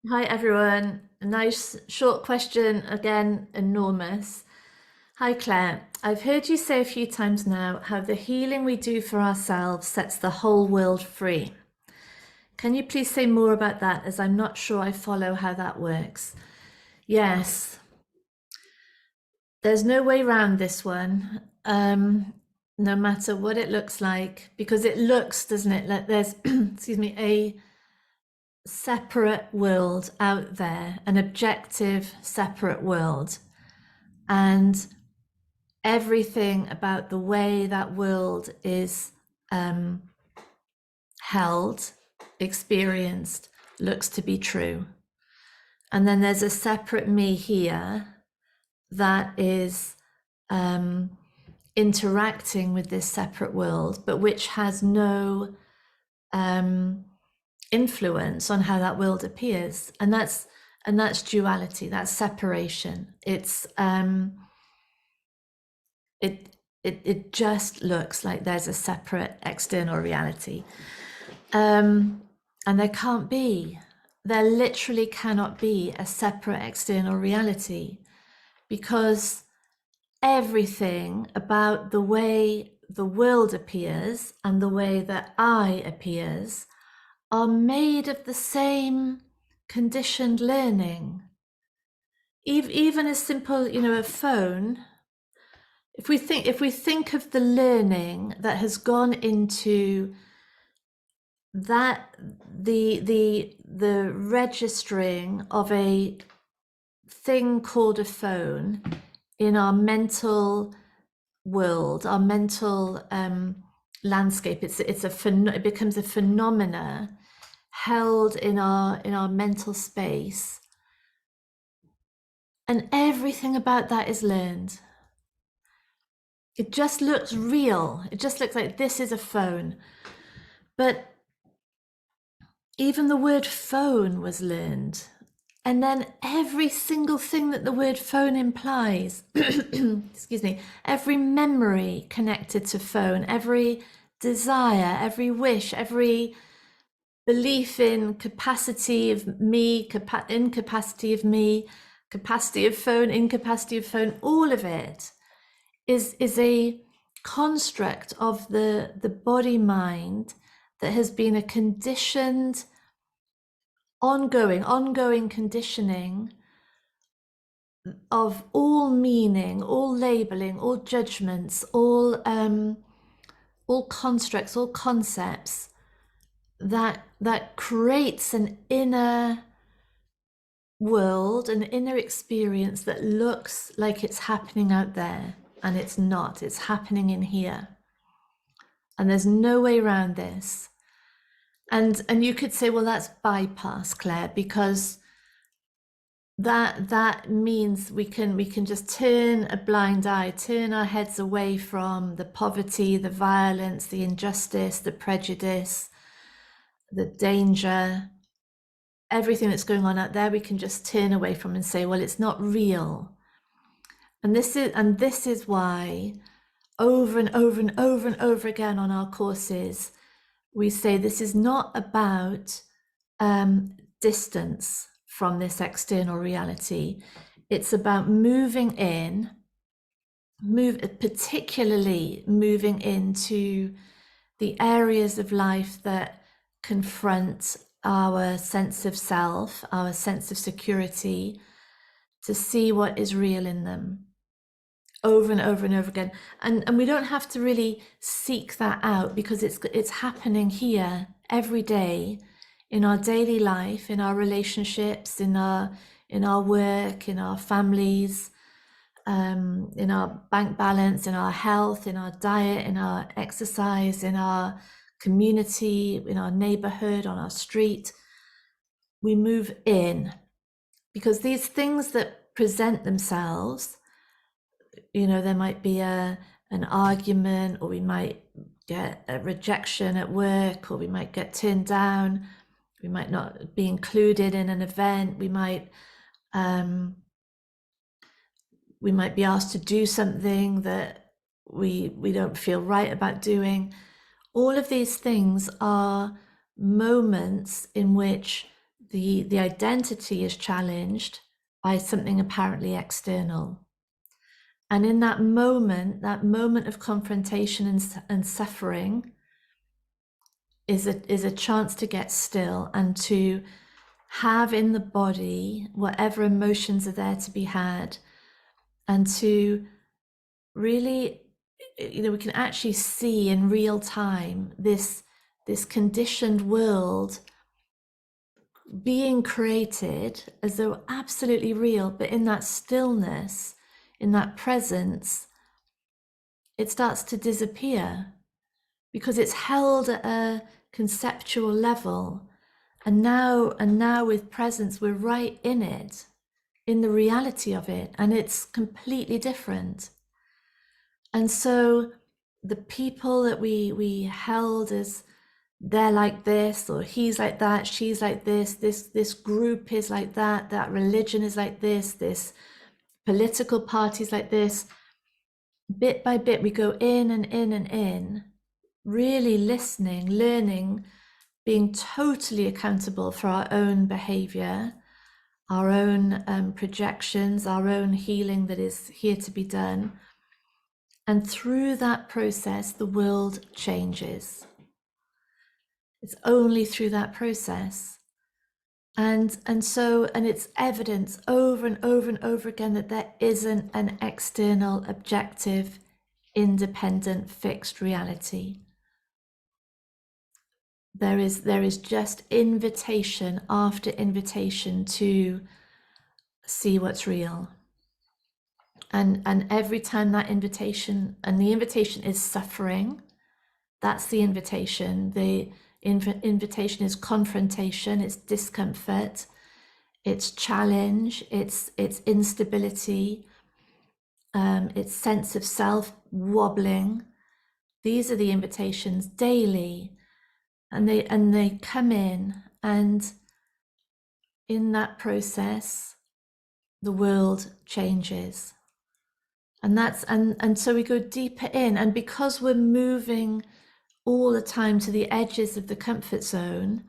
Hi everyone. A nice short question, again, enormous. Hi Claire. I've heard you say a few times now how the healing we do for ourselves sets the whole world free. Can you please say more about that, as I'm not sure I follow how that works? Yes, there's no way around this one, no matter what it looks like, because it looks, doesn't it, like there's, excuse me, a separate world out there, an objective separate world. And everything about the way that world is held, experienced, looks to be true. And then there's a separate me here that is interacting with this separate world, but which has no influence on how that world appears. And that's duality, that's separation. It just looks like there's a separate external reality. And there can't be. There literally cannot be a separate external reality, because everything about the way the world appears and the way that I appears are made of the same conditioned learning. Even as simple, a phone. If we think of the learning that has gone into that, the registering of a thing called a phone in our mental world, our mental landscape, it becomes a phenomena held in our mental space, and everything about that is learned. It just looks real. It just looks like this is a phone. But even the word phone was learned. And then every single thing that the word phone implies, excuse me, every memory connected to phone, every desire, every wish, every belief in capacity of me, incapacity of me, capacity of phone, incapacity of phone, all of it is a construct of the body mind that has been a conditioned, ongoing conditioning of all meaning, all labeling, all judgments, all constructs, all concepts that creates an inner world, an inner experience that looks like it's happening out there, and it's not. It's happening in here, and there's no way around this. And you could say, well, that's bypass, Claire, because that means we can just turn a blind eye, turn our heads away from the poverty, the violence, the injustice, the prejudice, the danger, everything that's going on out there. We can just turn away from and say, well, it's not real. And this is why over and over and over and over again on our courses, we say this is not about distance from this external reality. It's about moving in, particularly moving into the areas of life that confront our sense of self, our sense of security, to see what is real in them over and over and over again. And we don't have to really seek that out, because it's happening here every day, in our daily life, in our relationships, in our work, in our families, in our bank balance, in our health, in our diet, in our exercise, in our community, in our neighborhood, on our street. We move in, because these things that present themselves, there might be an argument, or we might get a rejection at work, or we might get turned down, we might not be included in an event, we might be asked to do something that we don't feel right about doing. All of these things are moments in which the identity is challenged by something apparently external. And in that moment of confrontation and suffering is a chance to get still and to have in the body whatever emotions are there to be had, and to really, we can actually see in real time this conditioned world being created as though absolutely real, but in that stillness, in that presence, it starts to disappear because it's held at a conceptual level. And now with presence, we're right in it, in the reality of it, and it's completely different. And so the people that we held as they're like this, or he's like that, she's like this group is like that religion is like this political party's like this, bit by bit we go in and in and in, really listening, learning, being totally accountable for our own behavior, our own projections, our own healing that is here to be done. And through that process, the world changes. It's only through that process. And it's evidence over and over and over again that there isn't an external, objective, independent, fixed reality. There is just invitation after invitation to see what's real. And every time that invitation, and the invitation is suffering, that's the invitation. The invitation is confrontation, it's discomfort, it's challenge, it's instability, it's sense of self wobbling. These are the invitations daily, and they come in, and in that process, the world changes. And so we go deeper in, and because we're moving all the time to the edges of the comfort zone,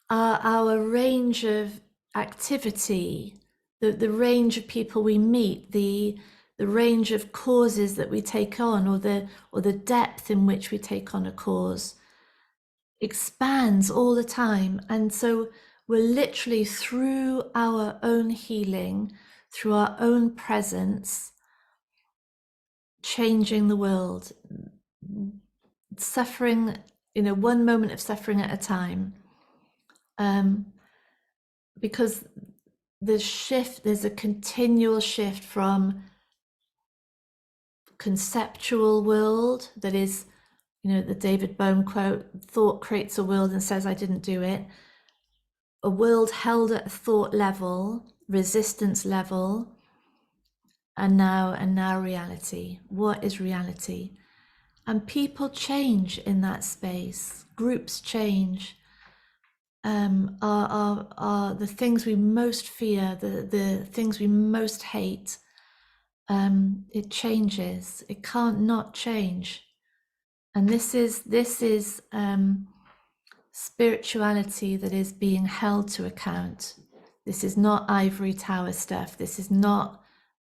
our range of activity, the range of people we meet, the range of causes that we take on, or the depth in which we take on a cause, expands all the time. And so we're literally, through our own healing, through our own presence, changing the world, suffering, one moment of suffering at a time. Because there's a continual shift from conceptual world that is, the David Bohm quote, thought creates a world and says I didn't do it. A world held at a thought level, resistance level, and now reality. What is reality? And people change in that space. Groups change. Are the things we most fear, the things we most hate. It changes. It can't not change. And this is spirituality that is being held to account. This is not ivory tower stuff. This is not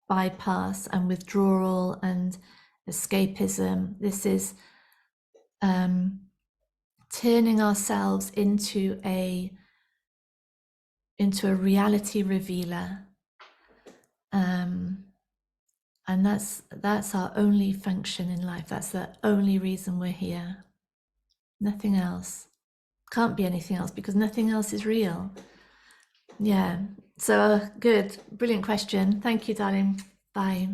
bypass and withdrawal and escapism. This is turning ourselves into a reality revealer, and that's our only function in life. That's the only reason we're here. Nothing else. Can't be anything else, because nothing else is real. Yeah. So good, brilliant question. Thank you, darling. Bye.